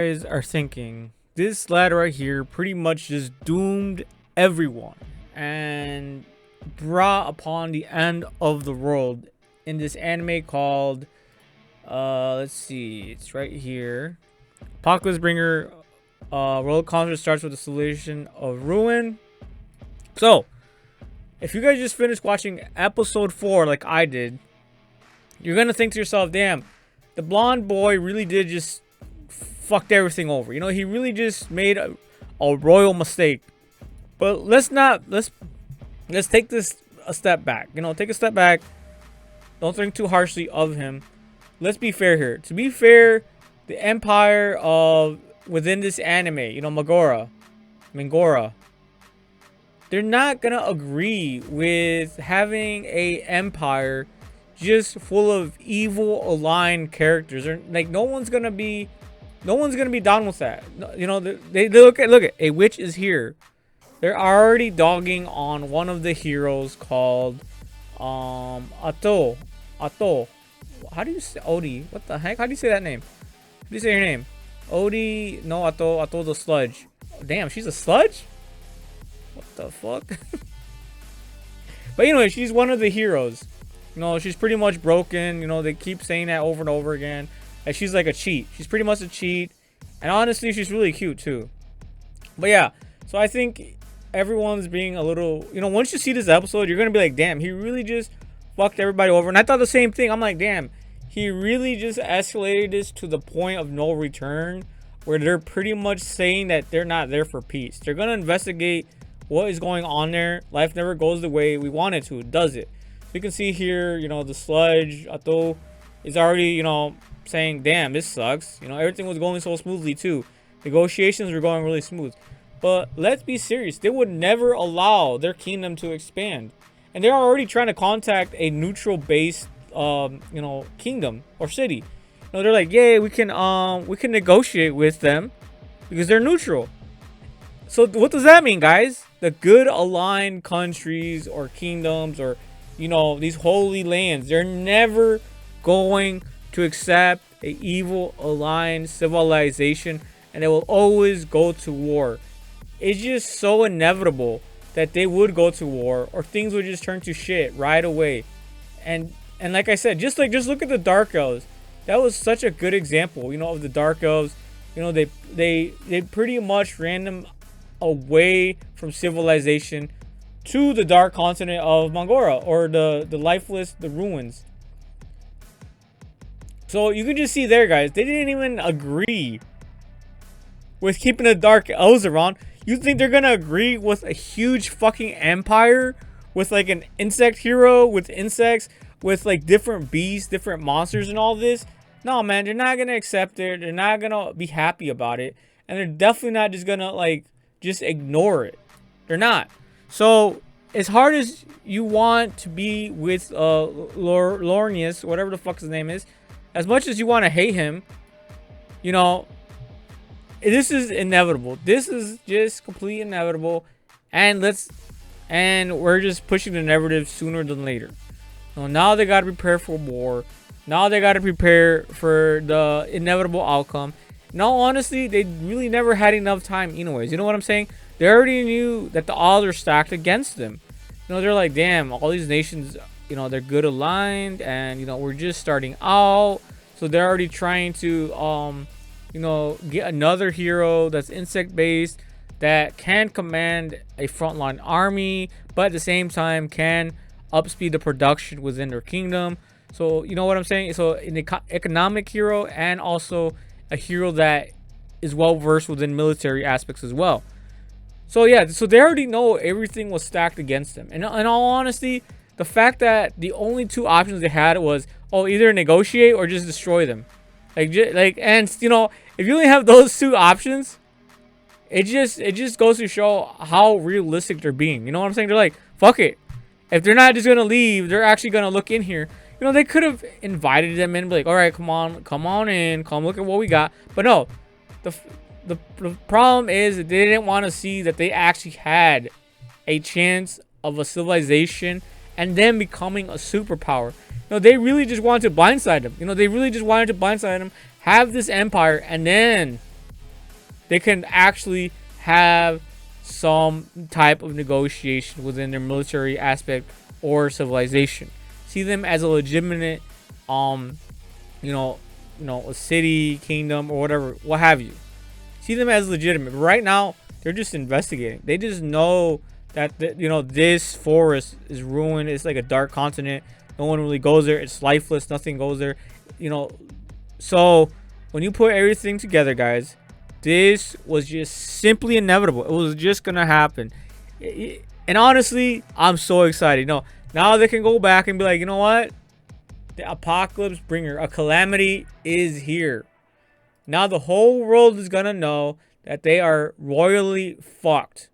Guys are thinking this lad right here pretty much just doomed everyone and brought upon the end of the world in this anime called let's see, it's right here. Apocalypse Bringer roller coaster starts with the solution of ruin. So if you guys just finished watching episode 4 like I did, you're gonna think to yourself, damn, the blonde boy really did just fucked everything over. You know, he really just made a royal mistake. But let's take this a step back. You know, take a step back. Don't think too harshly of him. Let's be fair here. To be fair, the empire of within this anime, you know, Mynoghra, they're not gonna agree with having a empire just full of evil aligned characters. Or like no one's gonna be down with that. You know, they look at a witch is here. They're already dogging on one of the heroes called Ato. How do you say Odi? What the heck? How do you say that name? How do you say her name? Odi, no, Ato the sludge. Damn, she's a sludge? What the fuck? But anyway, she's one of the heroes. You know, she's pretty much broken. You know, they keep saying that over and over again. And she's like a cheat. She's pretty much a cheat. And honestly, she's really cute too. But yeah, so I think everyone's being a little, you know, once you see this episode, you're going to be like, damn, he really just fucked everybody over. And I thought the same thing. I'm like, damn, he really just escalated this to the point of no return, where they're pretty much saying that they're not there for peace. They're going to investigate what is going on there. Life never goes the way we want it to, does it? You can see here, you know, the sludge, Ato, is already, you know, saying, damn, this sucks. You know, everything was going so smoothly too. Negotiations were going really smooth. But let's be serious. They would never allow their kingdom to expand. And they're already trying to contact a neutral based you know, kingdom or city. You know, they're like, yeah, we can negotiate with them because they're neutral. So what does that mean, guys? The good aligned countries or kingdoms, or you know, these holy lands, they're never going to accept a evil aligned civilization, and they will always go to war. It's just so inevitable that they would go to war, or things would just turn to shit right away. And like I said, just look at the Dark Elves. That was such a good example, you know, of the Dark Elves. You know, they pretty much ran them away from civilization to the dark continent of Mynoghra, or the lifeless, the ruins. So you can just see there, guys, they didn't even agree with keeping the Dark Elves around. You think they're gonna agree with a huge fucking empire with like an insect hero with insects, with like different beasts, different monsters and all this? No, man, they're not gonna accept it. They're not gonna be happy about it. And they're definitely not just gonna like just ignore it. They're not. So as hard as you want to be with Lornius, whatever the fuck his name is, as much as you want to hate him, you know, this is inevitable. This is just completely inevitable, and we're just pushing the narrative sooner than later. So now they got to prepare for war. Now they got to prepare for the inevitable outcome. In all honesty, they really never had enough time anyways. You know what I'm saying? They already knew that the odds are stacked against them. You know, they're like, damn, all these nations, you know, they're good aligned, and you know, we're just starting out. So they're already trying to you know, get another hero that's insect based, that can command a frontline army, but at the same time can upspeed the production within their kingdom. So you know what I'm saying? So an economic hero, and also a hero that is well versed within military aspects as well. So yeah, so they already know everything was stacked against them. And in all honesty, the fact that the only two options they had was, oh, either negotiate or just destroy them. And you know, if you only have those two options, it just goes to show how realistic they're being. You know what I'm saying? They're like, fuck it. If they're not just gonna leave, they're actually gonna look in here. You know, they could have invited them in, like, all right, come on in, come look at what we got. But no, the problem is that they didn't want to see that they actually had a chance of a civilization and them becoming a superpower. No, they really just wanted to blindside him. You know, they really just wanted to blindside him, have this empire, and then they can actually have some type of negotiation within their military aspect or civilization. See them as a legitimate, you know, a city, kingdom, or whatever, what have you. See them as legitimate. But right now, they're just investigating. They just know that this forest is ruined. It's like a dark continent. No one really goes there. It's lifeless. Nothing goes there. So when you put everything together, guys, this was just simply inevitable. It was just gonna happen. And honestly, I'm so excited. Now they can go back and be like, you know what? The apocalypse bringer, a calamity, is here. Now the whole world is gonna know that they are royally fucked.